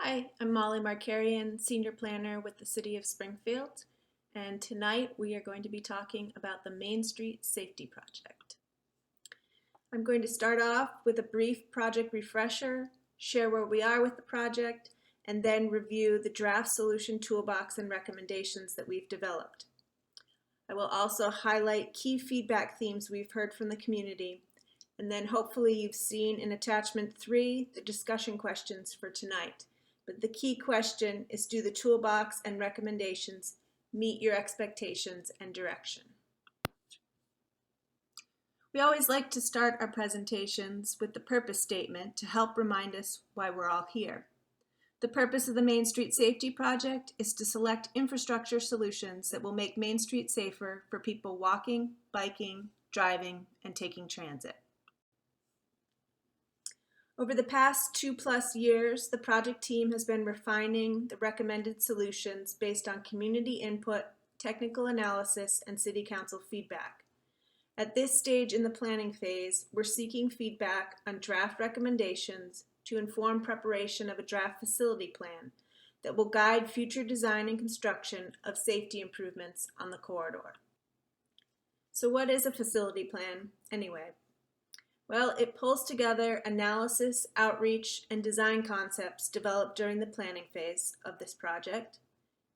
Hi, I'm Molly Markarian, Senior Planner with the City of Springfield, and tonight we are going to be talking about the Main Street Safety Project. I'm going to start off with a brief project refresher, share where we are with the project, and then review the draft solution toolbox and recommendations that we've developed. I will also highlight key feedback themes we've heard from the community, and then hopefully you've seen in attachment 3 the discussion questions for tonight. But the key question is, do the toolbox and recommendations meet your expectations and direction? We always like to start our presentations with the purpose statement to help remind us why we're all here. The purpose of the Main Street Safety Project is to select infrastructure solutions that will make Main Street safer for people walking, biking, driving, and taking transit. Over the past 2+ years, the project team has been refining the recommended solutions based on community input, technical analysis, and City Council feedback. At this stage in the planning phase, we're seeking feedback on draft recommendations to inform preparation of a draft facility plan that will guide future design and construction of safety improvements on the corridor. So what is a facility plan anyway? Well, it pulls together analysis, outreach, and design concepts developed during the planning phase of this project.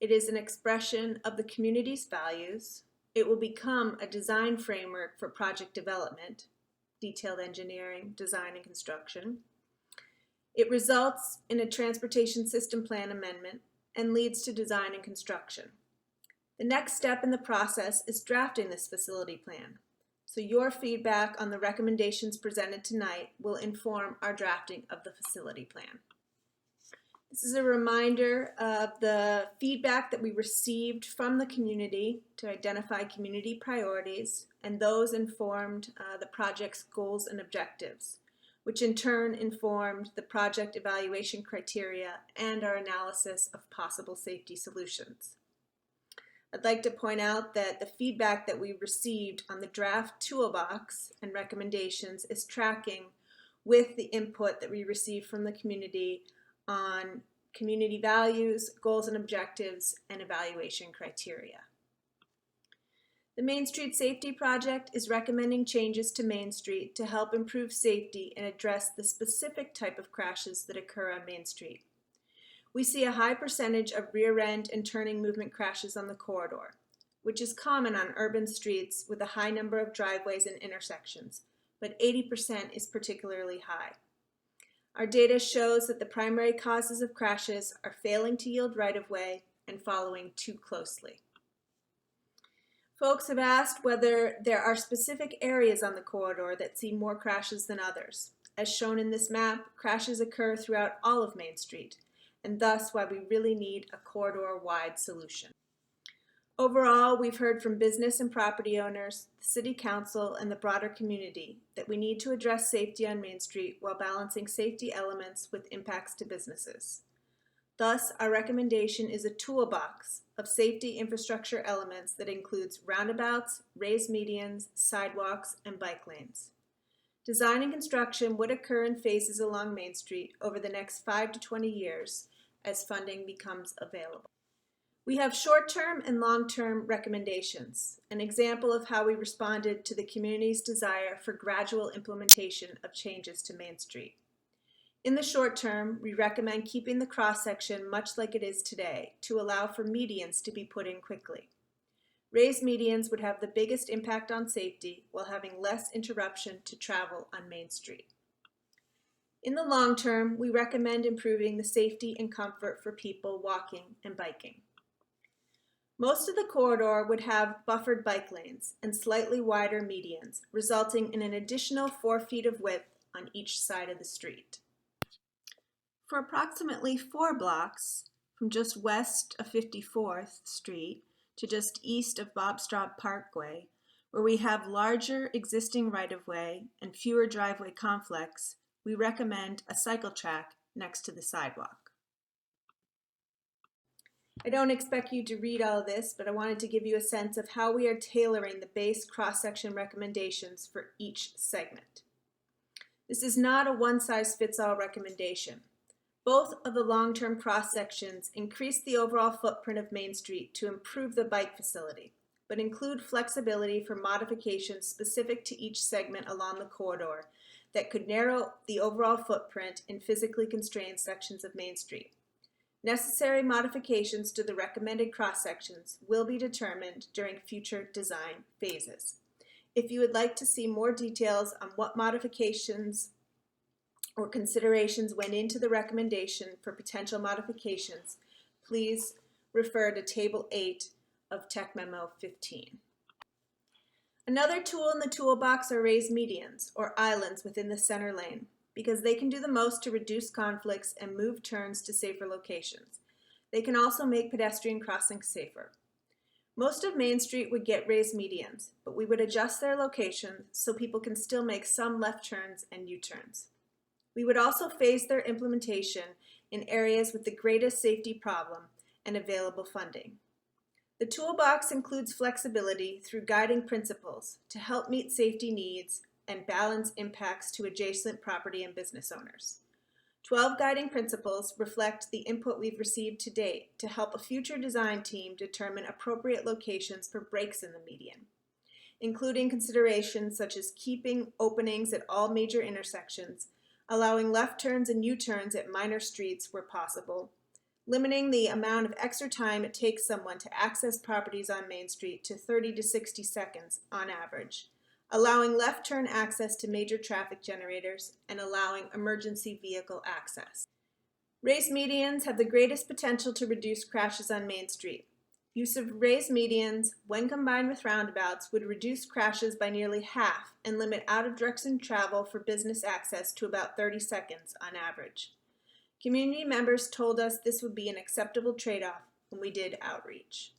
It is an expression of the community's values. It will become a design framework for project development, detailed engineering, design, and construction. It results in a transportation system plan amendment and leads to design and construction. The next step in the process is drafting this facility plan. So your feedback on the recommendations presented tonight will inform our drafting of the facility plan. This is a reminder of the feedback that we received from the community to identify community priorities, and those informed the project's goals and objectives, which in turn informed the project evaluation criteria and our analysis of possible safety solutions. I'd like to point out that the feedback that we received on the draft toolbox and recommendations is tracking with the input that we received from the community on community values, goals and objectives, and evaluation criteria. The Main Street Safety Project is recommending changes to Main Street to help improve safety and address the specific type of crashes that occur on Main Street. We see a high percentage of rear end and turning movement crashes on the corridor, which is common on urban streets with a high number of driveways and intersections, but 80% is particularly high. Our data shows that the primary causes of crashes are failing to yield right-of-way and following too closely. Folks have asked whether there are specific areas on the corridor that see more crashes than others. As shown in this map, crashes occur throughout all of Main Street, and thus why we really need a corridor-wide solution. Overall, we've heard from business and property owners, the City Council, and the broader community that we need to address safety on Main Street while balancing safety elements with impacts to businesses. Thus, our recommendation is a toolbox of safety infrastructure elements that includes roundabouts, raised medians, sidewalks, and bike lanes. Design and construction would occur in phases along Main Street over the next 5 to 20 years as funding becomes available. We have short-term and long-term recommendations, an example of how we responded to the community's desire for gradual implementation of changes to Main Street. In the short term, we recommend keeping the cross-section much like it is today to allow for medians to be put in quickly. Raised medians would have the biggest impact on safety while having less interruption to travel on Main Street. In the long term, we recommend improving the safety and comfort for people walking and biking. Most of the corridor would have buffered bike lanes and slightly wider medians, resulting in an additional 4 feet of width on each side of the street. For approximately 4 blocks, from just west of 54th Street to just east of Bob Straub Parkway, where we have larger existing right-of-way and fewer driveway conflicts, we recommend a cycle track next to the sidewalk. I don't expect you to read all of this, but I wanted to give you a sense of how we are tailoring the base cross-section recommendations for each segment. This is not a one-size-fits-all recommendation. Both of the long-term cross-sections increase the overall footprint of Main Street to improve the bike facility, but include flexibility for modifications specific to each segment along the corridor that could narrow the overall footprint in physically constrained sections of Main Street. Necessary modifications to the recommended cross-sections will be determined during future design phases. If you would like to see more details on what modifications or considerations went into the recommendation for potential modifications, please refer to Table 8 of Tech Memo 15. Another tool in the toolbox are raised medians, or islands within the center lane, because they can do the most to reduce conflicts and move turns to safer locations. They can also make pedestrian crossings safer. Most of Main Street would get raised medians, but we would adjust their location so people can still make some left turns and U-turns. We would also phase their implementation in areas with the greatest safety problem and available funding. The toolbox includes flexibility through guiding principles to help meet safety needs and balance impacts to adjacent property and business owners. 12 guiding principles reflect the input we've received to date to help a future design team determine appropriate locations for breaks in the median, including considerations such as keeping openings at all major intersections, allowing left turns and U-turns at minor streets where possible, limiting the amount of extra time it takes someone to access properties on Main Street to 30 to 60 seconds on average, allowing left turn access to major traffic generators, and allowing emergency vehicle access. Raised medians have the greatest potential to reduce crashes on Main Street. Use of raised medians, when combined with roundabouts, would reduce crashes by nearly half and limit out-of-direction travel for business access to about 30 seconds on average. Community members told us this would be an acceptable trade-off when we did outreach.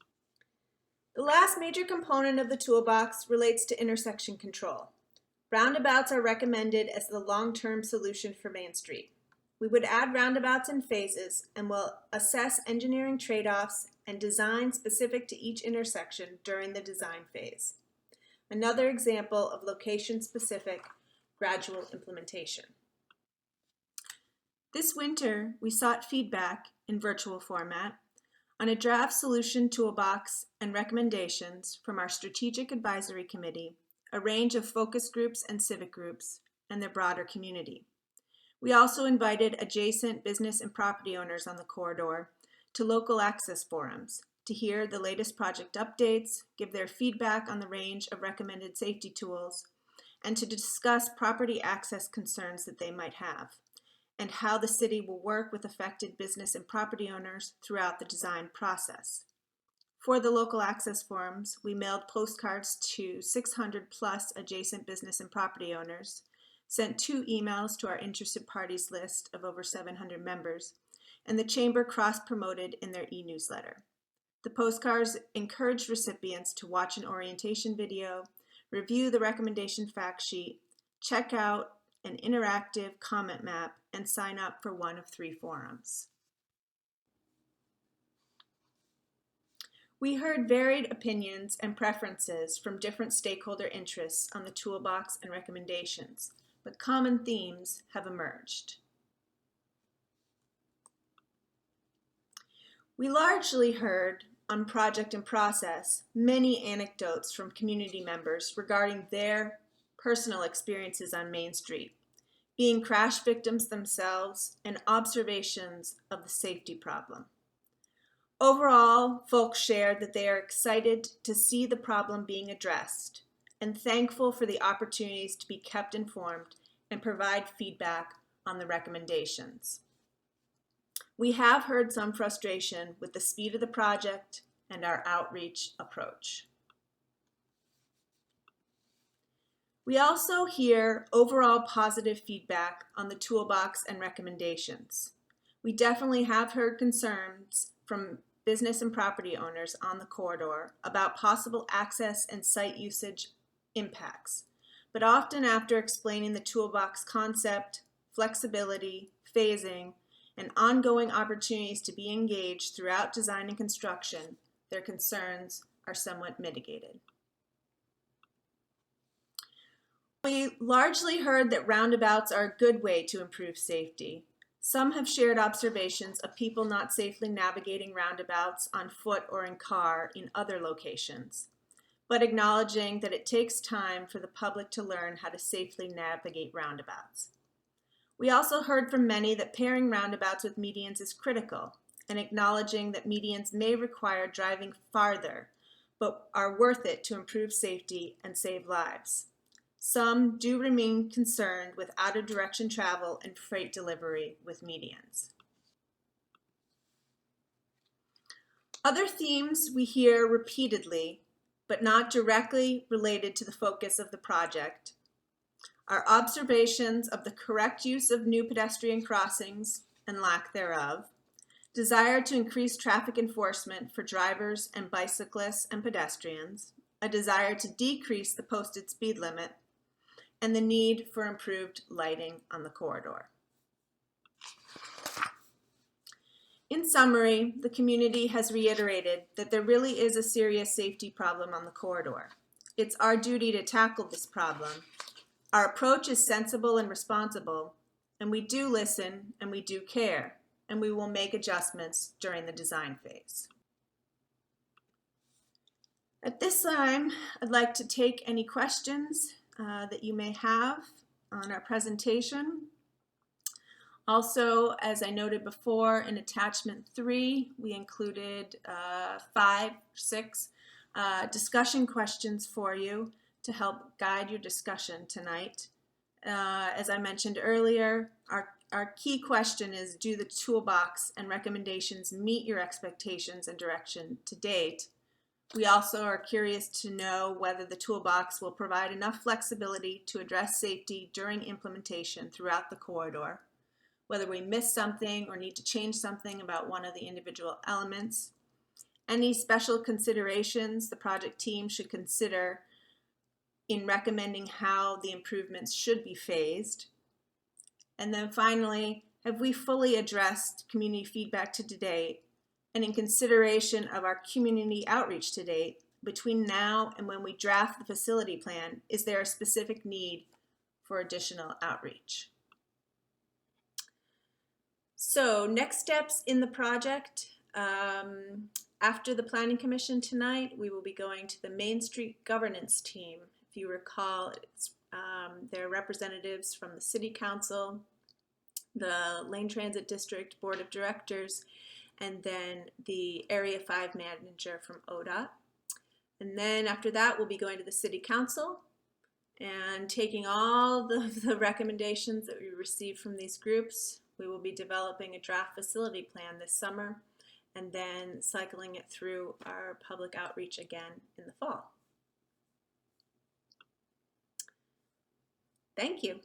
The last major component of the toolbox relates to intersection control. Roundabouts are recommended as the long-term solution for Main Street. We would add roundabouts in phases and will assess engineering trade-offs and design specific to each intersection during the design phase. Another example of location-specific gradual implementation. This winter, we sought feedback in virtual format on a draft solution toolbox and recommendations from our Strategic Advisory Committee, a range of focus groups and civic groups, and their broader community. We also invited adjacent business and property owners on the corridor to local access forums to hear the latest project updates, give their feedback on the range of recommended safety tools, and to discuss property access concerns that they might have, and how the city will work with affected business and property owners throughout the design process. For the local access forums, we mailed postcards to 600 plus adjacent business and property owners, sent 2 emails to our interested parties list of over 700 members, and the Chamber cross-promoted in their e-newsletter. The postcards encouraged recipients to watch an orientation video, review the recommendation fact sheet, check out an interactive comment map, and sign up for one of 3 forums. We heard varied opinions and preferences from different stakeholder interests on the toolbox and recommendations, but common themes have emerged. We largely heard on project and process many anecdotes from community members regarding their personal experiences on Main Street, being crash victims themselves, and observations of the safety problem. Overall, folks shared that they are excited to see the problem being addressed and thankful for the opportunities to be kept informed and provide feedback on the recommendations. We have heard some frustration with the speed of the project and our outreach approach. We also hear overall positive feedback on the toolbox and recommendations. We definitely have heard concerns from business and property owners on the corridor about possible access and site usage impacts, but often after explaining the toolbox concept, flexibility, phasing, and ongoing opportunities to be engaged throughout design and construction, their concerns are somewhat mitigated. We largely heard that roundabouts are a good way to improve safety. Some have shared observations of people not safely navigating roundabouts on foot or in car in other locations, but acknowledging that it takes time for the public to learn how to safely navigate roundabouts. We also heard from many that pairing roundabouts with medians is critical, and acknowledging that medians may require driving farther, but are worth it to improve safety and save lives. Some do remain concerned with out-of-direction travel and freight delivery with medians. Other themes we hear repeatedly, but not directly related to the focus of the project, are observations of the correct use of new pedestrian crossings and lack thereof, desire to increase traffic enforcement for drivers and bicyclists and pedestrians, a desire to decrease the posted speed limit, and the need for improved lighting on the corridor. In summary, the community has reiterated that there really is a serious safety problem on the corridor. It's our duty to tackle this problem. Our approach is sensible and responsible, and we do listen and we do care, and we will make adjustments during the design phase. At this time, I'd like to take any questions that you may have on our presentation. Also, as I noted before, in attachment 3, we included 6 discussion questions for you to help guide your discussion tonight. As I mentioned earlier, our key question is, do the toolbox and recommendations meet your expectations and direction to date? We also are curious to know whether the toolbox will provide enough flexibility to address safety during implementation throughout the corridor, whether we missed something or need to change something about one of the individual elements, any special considerations the project team should consider in recommending how the improvements should be phased, and then finally, have we fully addressed community feedback to date? And in consideration of our community outreach to date, between now and when we draft the facility plan, is there a specific need for additional outreach? So next steps in the project. After the Planning Commission tonight, we will be going to the Main Street Governance Team. If you recall, they're representatives from the City Council, the Lane Transit District Board of Directors, and then the Area 5 manager from ODOT. And then after that, we'll be going to the City Council and taking all the recommendations that we received from these groups. We will be developing a draft facility plan this summer and then cycling it through our public outreach again in the fall. Thank you.